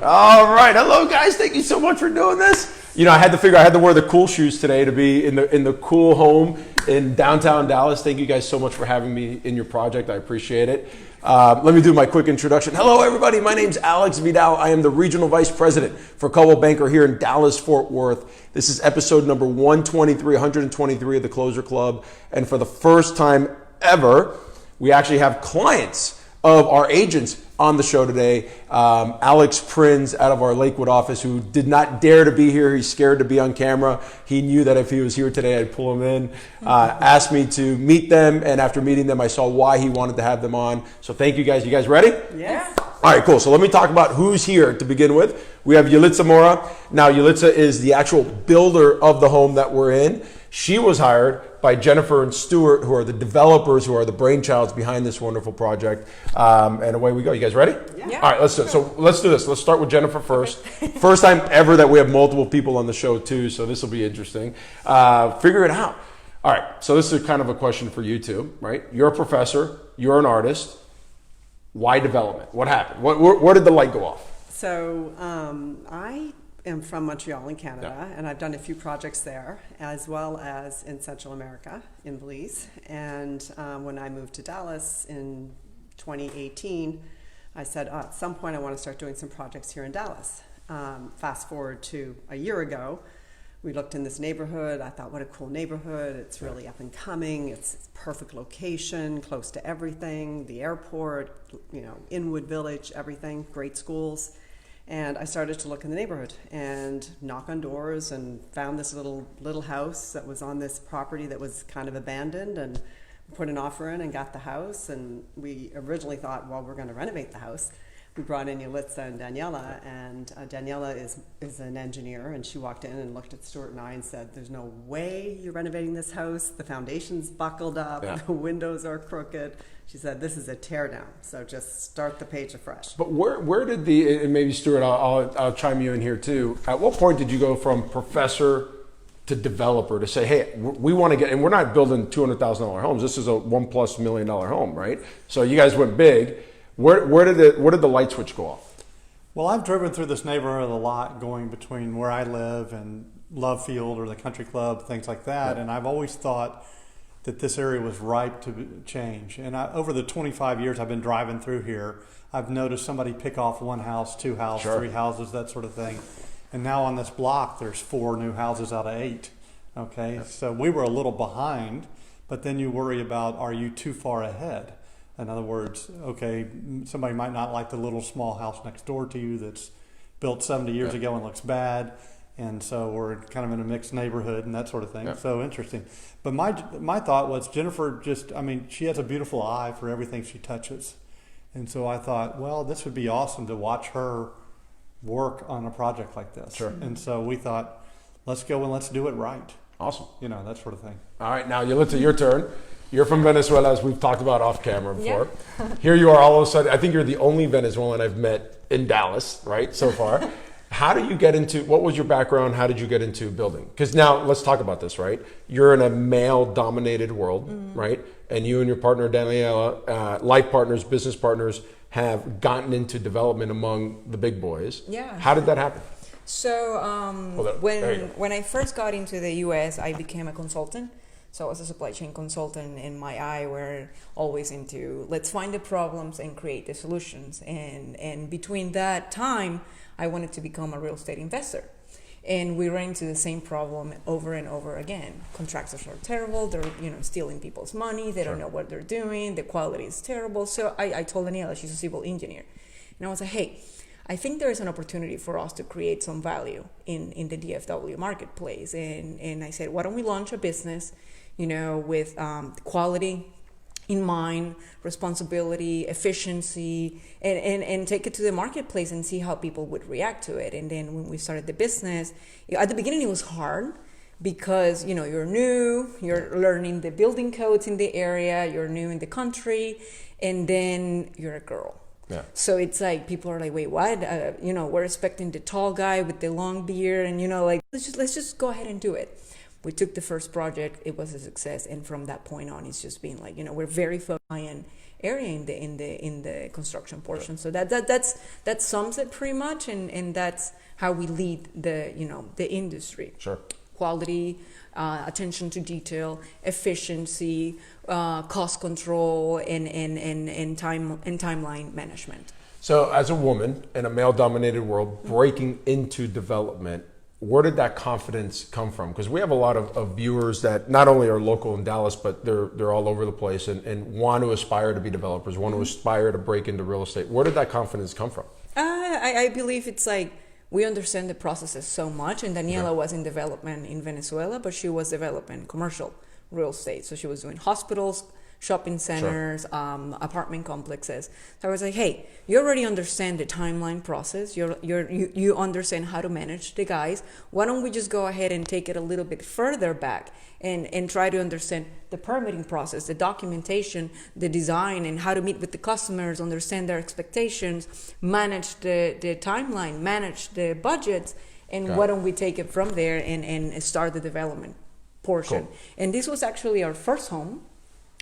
All right, hello guys. Thank you so much for doing this. You know, I had to wear the cool shoes today to be in the cool home in downtown Dallas. Thank you guys so much for having me in your project. I appreciate it. Let me do my quick introduction. Hello, everybody. My name's Alex Vidal. I am the Regional Vice President for Coldwell Banker here in Dallas, Fort Worth. This is episode number 123 of the Closer Club. And for the first time ever, we actually have clients of our agents on the show today. Alex Prins out of our Lakewood office, who did not dare to be here. He's scared to be on camera. He knew that if he was here today, I'd pull him in. Asked me to meet them, and after meeting them, I saw why he wanted to have them on. So thank you guys. You guys ready? Yes. All right, cool. So let me talk about who's here to begin with. We have Yelitza Mora. Now, Yelitza is the actual builder of the home that we're in. She was hired by Jennifer and Stewart, who are the developers, who are the brainchilds behind this wonderful project. And away we go. You guys ready? Yeah. All right, let's do it. So let's do this. Let's start with Jennifer first. First time ever that we have multiple people on the show too, so this will be interesting. Figure it out. All right, so this is kind of a question for you two, right? You're a professor. You're an artist. Why development? What happened? Where did the light go off? So I am from Montreal in Canada, and I've done a few projects there, as well as in Central America, in Belize. And when I moved to Dallas in 2018, I said, at some point I want to start doing some projects here in Dallas. Fast forward to a year ago, we looked in this neighborhood. I thought, what a cool neighborhood. It's really up and coming. It's perfect location, close to everything, the airport, you know, Inwood Village, everything, great schools. And I started to look in the neighborhood and knock on doors and found this little house that was on this property that was kind of abandoned, and put an offer in and got the house. And we originally thought, well, we're going to renovate the house. We brought in Yelitza and Daniela, and Daniela is an engineer, and she walked in and looked at Stewart and I and said, there's no way you're renovating this house. The foundation's buckled up, the windows are crooked. She said, this is a tear down, so just start the page afresh. But where did and maybe Stewart, I'll chime you in here too. At what point did you go from professor to developer to say, hey, we want to get, and we're not building $200,000 homes. This is a $1+ million home, right? So you guys went big. Where did the light switch go off? Well, I've driven through this neighborhood a lot, going between where I live and Love Field or the Country Club, things like that. And I've always thought that this area was ripe to change. And over the 25 years I've been driving through here, I've noticed somebody pick off one house, two houses, three houses, that sort of thing. And now on this block, there's 4 new houses out of 8. Okay, so we were a little behind, but then you worry about, are you too far ahead? In other words, okay, somebody might not like the little small house next door to you that's built 70 years ago and looks bad. And so we're kind of in a mixed neighborhood and that sort of thing. So interesting. But my thought was, Jennifer she has a beautiful eye for everything she touches. And so I thought, well, this would be awesome to watch her work on a project like this. Sure. And so we thought, let's go and let's do it right. Awesome. You know, that sort of thing. All right, now Yelitza, your turn. You're from Venezuela, as we've talked about off camera before. Yeah. Here you are all of a sudden. I think you're the only Venezuelan I've met in Dallas, right, so far. How do you get into, what was your background? How did you get into building? Because now let's talk about this, right? You're in a male-dominated world, right? And you and your partner, Daniela, life partners, business partners, have gotten into development among the big boys. Yeah. How did that happen? So when I first got into the U.S., I became a consultant. So I was a supply chain consultant, and my eye were always into, let's find the problems and create the solutions. And between that time, I wanted to become a real estate investor. And we ran into the same problem over and over again. Contractors are terrible. They're stealing people's money. They don't know what they're doing. The quality is terrible. So I told Daniela, she's a civil engineer. And I was like, hey, I think there is an opportunity for us to create some value in the DFW marketplace. And I said, why don't we launch a business, with quality in mind, responsibility, efficiency, and take it to the marketplace and see how people would react to it. And then when we started the business, at the beginning it was hard because, you're new, you're learning the building codes in the area, you're new in the country, and then you're a girl. Yeah. So it's like people are like, wait, what? We're expecting the tall guy with the long beard, and let's just go ahead and do it. We took the first project, it was a success, and from that point on, it's just been like, we're very focused area in the construction portion. So that sums it pretty much, and that's how we lead the industry. Sure. Quality, attention to detail, efficiency, cost control, and timeline management. So as a woman in a male-dominated world, breaking into development, where did that confidence come from? Because we have a lot of viewers that not only are local in Dallas, but they're all over the place and want to aspire to be developers, want to aspire to break into real estate. Where did that confidence come from? I believe it's like we understand the processes so much. And Daniela was in development in Venezuela, but she was developing commercial real estate. So she was doing hospitals, shopping centers, apartment complexes. So I was like, hey, you already understand the timeline process. You understand how to manage the guys. Why don't we just go ahead and take it a little bit further back and try to understand the permitting process, the documentation, the design, and how to meet with the customers, understand their expectations, manage the timeline, manage the budgets, and why don't we take it from there and start the development portion. Cool. And this was actually our first home.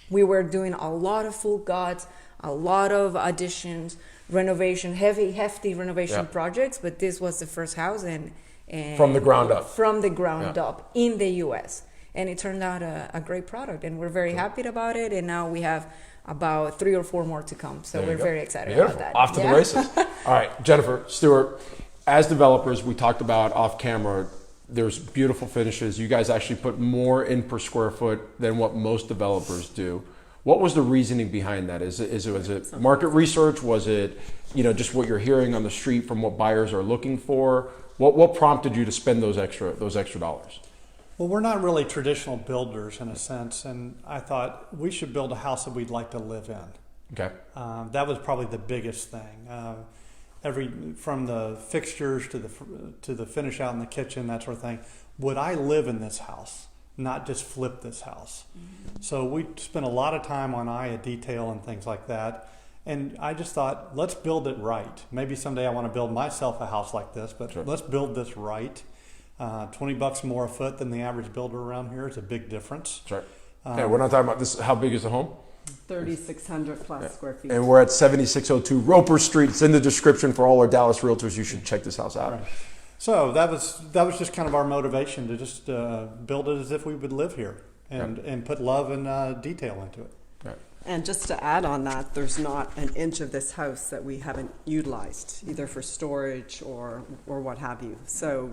We were doing a lot of full guts, a lot of additions, renovation, hefty renovation projects, but this was the first house and from the ground up. From the ground up in the U.S. And it turned out a great product, and we're very happy about it. And now we have about 3 or 4 more to come, so we're very excited about that. Off to the races. All right, Jennifer, Stewart, as developers, we talked about off camera, there's beautiful finishes. You guys actually put more in per square foot than what most developers do. What was the reasoning behind that? Was it market research? Was it just what you're hearing on the street from what buyers are looking for? What prompted you to spend those extra dollars? Well, we're not really traditional builders in a sense, and I thought we should build a house that we'd like to live in. Okay. That was probably the biggest thing. From the fixtures to the finish out in the kitchen, that sort of thing. Would I live in this house, not just flip this house? Mm-hmm. So we spent a lot of time on eye of detail and things like that. And I just thought, let's build it right. Maybe someday I want to build myself a house like this, but let's build this right. $20 more a foot than the average builder around here is a big difference. That's right. Okay, we're not talking about this. How big is the home? 3,600 plus square feet. And we're at 7602 Roper Street. It's in the description for all our Dallas realtors. You should check this house out. Right. So that was just kind of our motivation to just build it as if we would live here and put love and detail into it. Right. And just to add on that, there's not an inch of this house that we haven't utilized, either for storage or what have you. So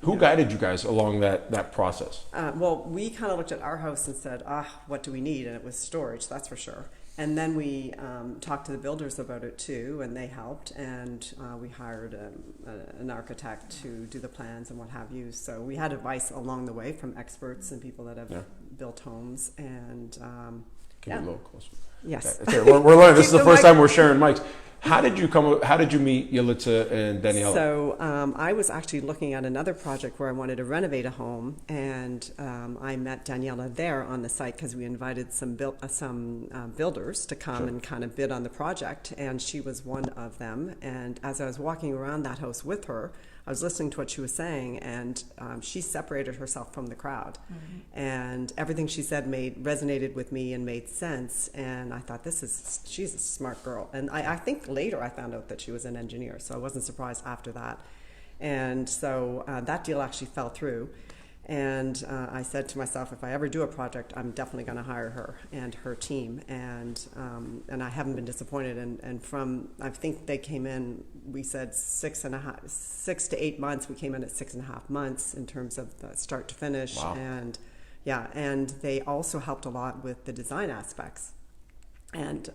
who guided you guys along that process? Well, we kind of looked at our house and said, what do we need? And it was storage, that's for sure. And then we talked to the builders about it too, and they helped. And we hired an architect to do the plans and what have you. So we had advice along the way from experts and people that have built homes. And Can you a little closer? Yes. Okay, we're learning. This is the first time we're sharing mics. How did you meet Yelitza and Daniela? So I was actually looking at another project where I wanted to renovate a home, and I met Daniela there on the site because we invited some builders to come and kind of bid on the project, and she was one of them. And as I was walking around that house with her, I was listening to what she was saying, and she separated herself from the crowd. Mm-hmm. And everything she said resonated with me and made sense. And I thought, she's a smart girl. And I think later I found out that she was an engineer, so I wasn't surprised after that. And so that deal actually fell through. And I said to myself, if I ever do a project, I'm definitely going to hire her and her team. And I haven't been disappointed. And from, I think they came in, we said 6 to 8 months. We came in at 6.5 months in terms of the start to finish. Wow. And they also helped a lot with the design aspects. And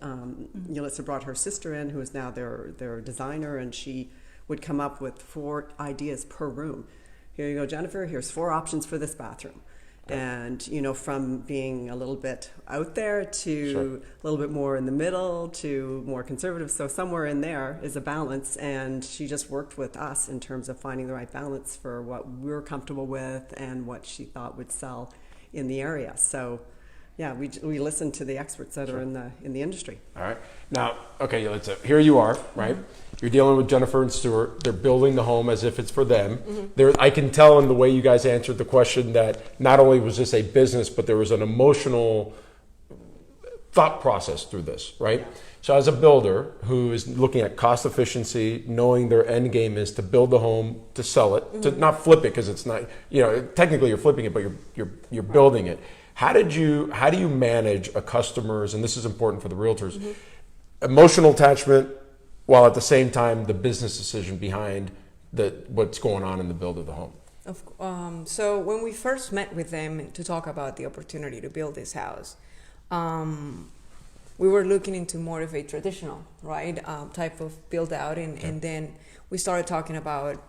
Yelitza brought her sister in, who is now their designer, and she would come up with 4 ideas per room. Here you go, Jennifer, here's 4 options for this bathroom. Okay. And, from being a little bit out there to a little bit more in the middle to more conservative. So somewhere in there is a balance. And she just worked with us in terms of finding the right balance for what we're comfortable with and what she thought would sell in the area. So, yeah, we listen to the experts that are in the industry. All right. Now, okay, here you are, right? You're dealing with Jennifer and Stewart. They're building the home as if it's for them. I can tell in the way you guys answered the question that not only was this a business, but there was an emotional thought process through this, right? Yeah. So as a builder who is looking at cost efficiency, knowing their end game is to build the home, to sell it, to not flip it because it's not, technically you're flipping it, but you're building it. How do you manage a customer's, and this is important for the realtors, emotional attachment while at the same time the business decision behind what's going on in the build of the home? So when we first met with them to talk about the opportunity to build this house, we were looking into more of a traditional, right, type of build out, and then we started talking about,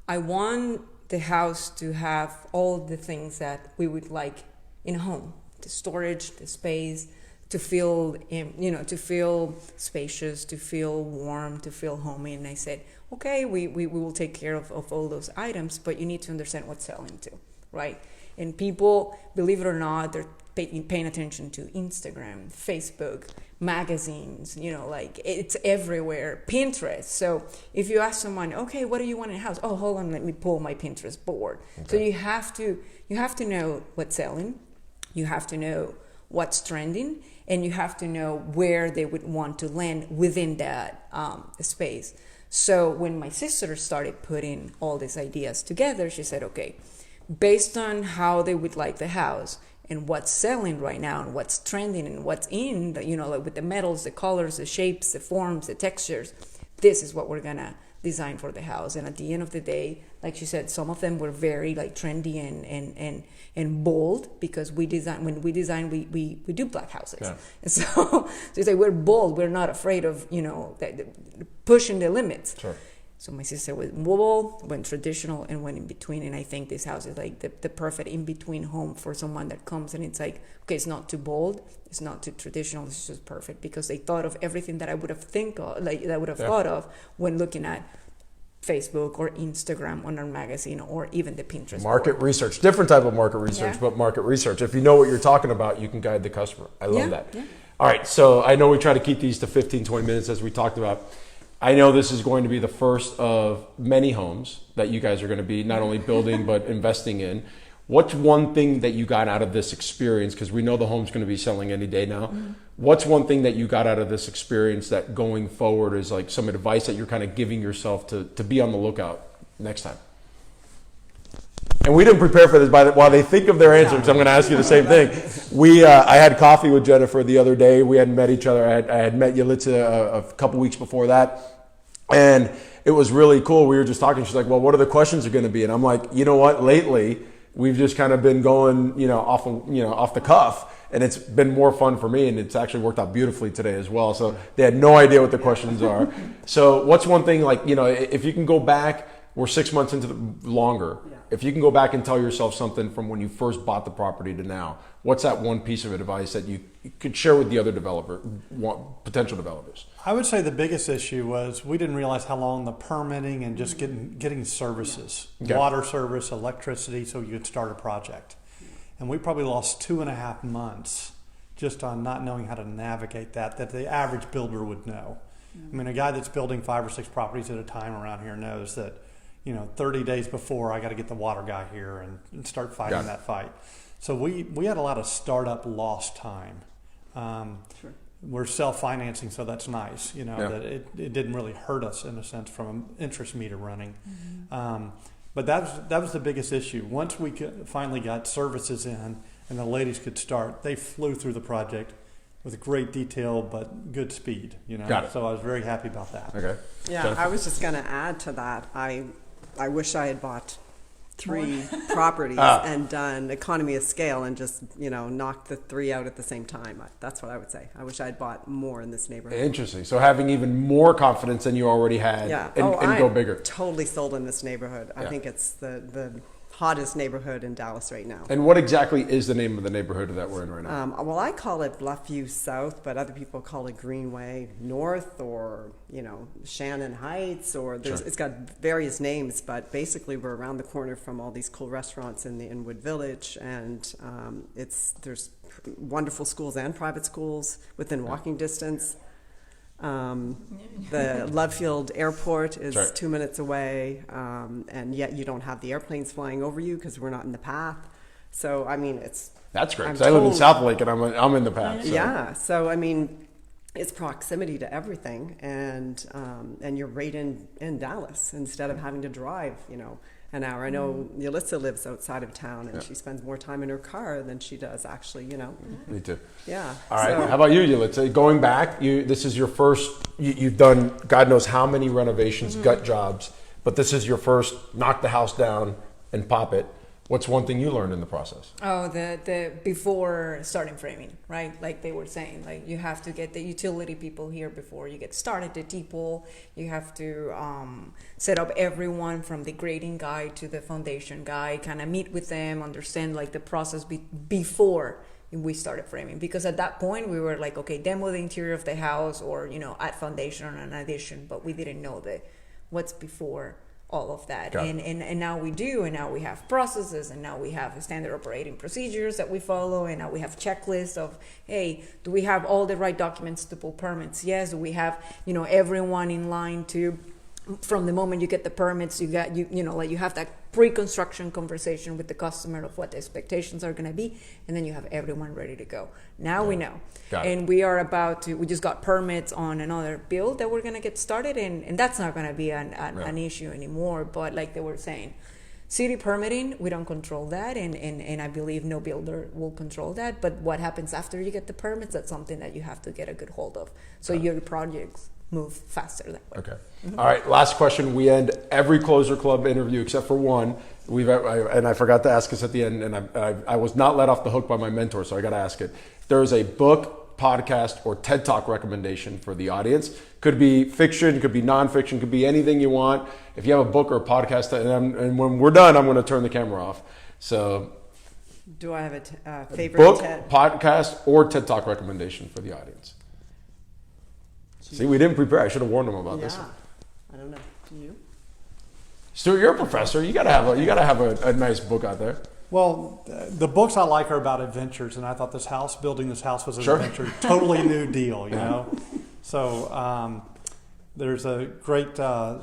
I want the house to have all the things that we would like in a home: the storage, the space, to feel, to feel spacious, to feel warm, to feel homey. And I said, okay, we will take care of all those items, but you need to understand what's selling too, right? And people, believe it or not, they're paying attention to Instagram, Facebook, magazines, it's everywhere, Pinterest. So if you ask someone, okay, what do you want in a house? Oh, hold on, let me pull my Pinterest board. Okay. So you have to know what's selling, you have to know what's trending, and you have to know where they would want to land within that space. So when my sister started putting all these ideas together, she said, okay, based on how they would like the house and what's selling right now and what's trending and what's in, with the metals, the colors, the shapes, the forms, the textures, this is what we're gonna design for the house. And at the end of the day, like she said, some of them were very trendy and bold, because we do black houses. Yeah. And so you say we're bold, we're not afraid of pushing the limits. Sure. So my sister went bold, went traditional, and went in between. And I think this house is like the perfect in-between home for someone that comes and it's like, okay, it's not too bold, it's not too traditional, it's just perfect, because they thought of everything that I would have thought of when looking at Facebook or Instagram on our magazine or even the Pinterest market board. Research, different type of market research, but market research. If you know what you're talking about, you can guide the customer. I love that. Yeah. All right, so I know we try to keep these to 15, 20 minutes as we talked about. I know this is going to be the first of many homes that you guys are going to be not only building but investing in. What's one thing that you got out of this experience? Because we know the home's going to be selling any day now. Mm-hmm. What's one thing that you got out of this experience that going forward is like some advice that you're kind of giving yourself to be on the lookout next time? And we didn't prepare for this. While they think of their answer, because I'm going to ask you the same thing. I had coffee with Jennifer the other day. We hadn't met each other. I had met Yelitza a couple weeks before that. And it was really cool. We were just talking. She's like, well, what are the questions are going to be? And I'm like, you know what? Lately, we've just kind of been going, off the cuff. And it's been more fun for me. And it's actually worked out beautifully today as well. So they had no idea what the questions are. So what's one thing, if you can go back, we're 6 months into longer. Yeah. If you can go back and tell yourself something from when you first bought the property to now, what's that one piece of advice that you could share with the other potential developers? I would say the biggest issue was we didn't realize how long the permitting and just getting services, water service, electricity, so you could start a project. And we probably lost 2.5 months just on not knowing how to navigate that the average builder would know. I mean, a guy that's building 5 or 6 properties at a time around here knows that 30 days before I got to get the water guy here and start fighting that fight. So we had a lot of startup lost time. Sure. We're self-financing, so that's nice, that it didn't really hurt us in a sense from an interest meter running. Mm-hmm. But that was the biggest issue. Once we finally got services in and the ladies could start, they flew through the project with great detail but good speed. Got it. So I was very happy about that. Okay. Yeah, Jennifer? I was just going to add to that. I wish I had bought 3 properties and done economy of scale and just knocked the 3 out at the same time. That's what I would say. I wish I had bought more in this neighborhood. Interesting. So having even more confidence than you already had, and go bigger. Totally sold in this neighborhood. I think it's the hottest neighborhood in Dallas right now. And what exactly is the name of the neighborhood that we're in right now? Well, I call it Bluffview South, but other people call it Greenway North, or Shannon Heights, or it's got various names. But basically, we're around the corner from all these cool restaurants in the Inwood Village, and there's wonderful schools and private schools within walking distance. The Love Field Airport is 2 minutes away, and yet you don't have the airplanes flying over you because we're not in the path. So I mean, that's great. I live in South Lake, and I'm in the path. So. Yeah. So I mean, it's proximity to everything, and you're right in Dallas instead of having to drive, an hour. I know Yelitza lives outside of town, and she spends more time in her car than she does actually, Me too. Yeah. All right. How about you, Yelitza? Going back, this is your first, you've done God knows how many renovations, gut jobs, but this is your first knock the house down and pop it. What's one thing you learned in the process? Oh, the before starting framing, right? Like they were saying, like you have to get the utility people here before you get started, the people. You have to set up everyone from the grading guy to the foundation guy, kind of meet with them, understand like the process before we started framing. Because at that point we were like, okay, demo the interior of the house, or, add foundation or an addition, but we didn't know what's before all of that. And now we do, and now we have processes, and now we have standard operating procedures that we follow, and now we have checklists of, hey, do we have all the right documents to pull permits? Yes. Do we have everyone in line to, from the moment you get the permits, you have that pre-construction conversation with the customer of what the expectations are going to be, and then you have everyone ready to go. Now we know. And we are we just got permits on another build that we're going to get started, and that's not going to be an issue anymore. But like they were saying, city permitting, we don't control that, and I believe no builder will control that. But what happens after you get the permits, that's something that you have to get a good hold of. So your projects move faster that way. Okay. All right. Last question. We end every Closer Club interview except for one. And I forgot to ask this at the end, and I was not let off the hook by my mentor, so I got to ask it. If there is a book, podcast, or TED Talk recommendation for the audience, could be fiction, could be nonfiction, could be anything you want. If you have a book or a podcast, and when we're done, I'm going to turn the camera off. So, do I have a favorite book, TED? podcast, or TED Talk recommendation for the audience? See, we didn't prepare. I should have warned them about this. I don't know. Do you? Stewart, you're a professor. You gotta have a nice book out there. Well, the books I like are about adventures, and I thought building this house was an adventure, totally new deal, So there's a great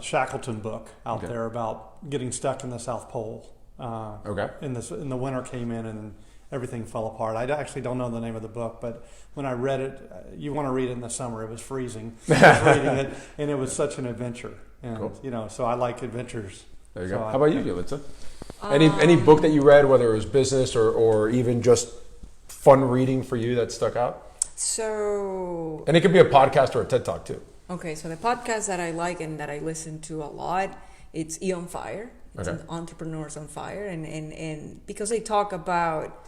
Shackleton book out there about getting stuck in the South Pole. In the winter came in and everything fell apart. I actually don't know the name of the book, but when I read it, you want to read it in the summer. It was freezing. I was reading it, and it was such an adventure. And so I like adventures. There you go. How about you, Yelitza? Any book that you read, whether it was business or even just fun reading for you that stuck out? And it could be a podcast or a TED Talk too. Okay, so the podcast that I like and that I listen to a lot, it's E on Fire. It's Entrepreneurs on Fire, and because they talk about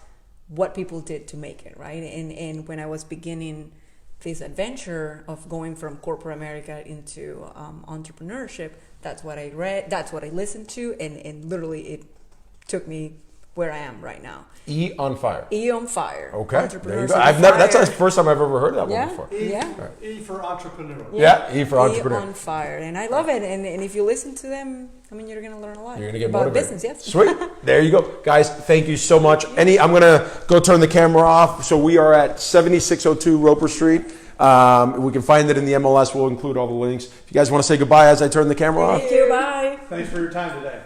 what people did to make it, right? And when I was beginning this adventure of going from corporate America into entrepreneurship, that's what I read, that's what I listened to, and literally it took me where I am right now. E on Fire. E on Fire. Okay. There you go. That's the first time I've ever heard that one before. E for entrepreneur. E for entrepreneur. E on Fire. And I love it. And if you listen to them, you're going to learn a lot. You're going to get about motivated. Business, yes. Sweet. There you go. Guys, thank you so much. I'm going to go turn the camera off. So we are at 7602 Roper Street. We can find it in the MLS. We'll include all the links. If you guys want to say goodbye as I turn the camera off. Thank you. Bye. Thanks for your time today.